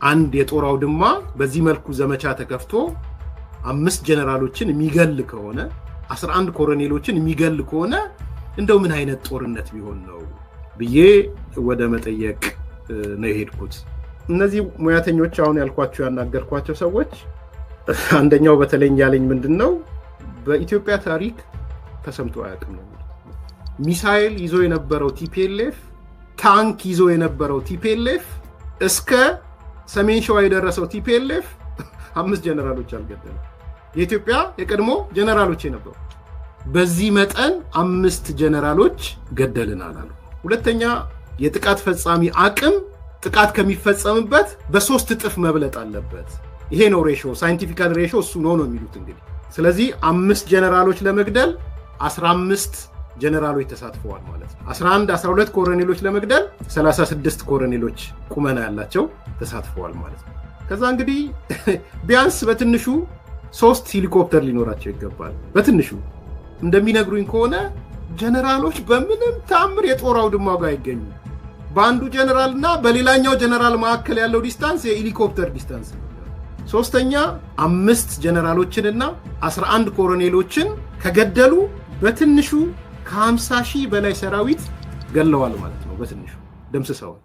አንድ የጦር አውድማ በዚህ መልኩ ዘመቻ ተከፍቶ 5 ጀነራሎችን የሚገል ከሆነ 11 ኮሎኔሎችን የሚገል ከሆነ እንደው ምን አይነት ጦርነት ቢሆን ነው ብዬ ወደ መጠየቅ ነው የሄድኩት። እነዚህ ሙያተኞች አሁን ያልኳቸው ያናገርኳቸው ሰዎች አንደኛው በተለይ ያለኝ ምንድነው በኢትዮጵያ ታሪክ ተሰምቶ አያውቅም ነው። ሚሳኤል ይዞ የነበረው ቲፒኤልኤፍ፣ ታንክ ይዞ የነበረው ቲፒኤልኤፍ እስከ ሰሜን ሸዋ የደረሰው ቲፒኤልኤፍ 5 ጀነራሎች አልገደለም። የኢትዮጵያ የቀድሞ ጀነራሎች የነበሩ በዚህ መጠን 5 ጀነራሎች ገደልናል አሉ። ሁለተኛ የጥቃት ፈጻሚ አቅም ጥቃት ከሚፈጸምበት በ3 እጥፍ መብለጥ አለበት። ይሄ ነው ሬሽዮ፣ ሳይንቲፊካል ሬሽዮ እሱ ነው እንግዲህ። ስለዚህ 5 ጀነራሎች ለመግደል 15 ጀነራሎች ተሳትፈዋል ማለት ነው። 11 12 ኮሎኔሎች ለመግደል 36 ኮሎኔሎች ቁመና ያላቸው ተሳትፈዋል ማለት ነው። ከዛ እንግዲህ ቢያንስ በትንሹ 3 ሄሊኮፕተር ሊኖራቸው ይገባል። በትንሹ እንደሚነግሩኝ ከሆነ ጀነራሎች በምንም ታምር የጦር አውድማው ጋር አይገኙ። በአንዱ ጀነራልና በሌላኛው ጀነራል መካከል ያለው ዲስታንስ የሄሊኮፕተር ዲስታንስ ነው። ሶስተኛ 5 ጀነራሎችንና 11 ኮሎኔሎችን ከገደሉ በትንሹ ከ50,000 በላይ ሰራዊት ገለዋል ማለት ነው። በትንሹ ደምስሰዋል።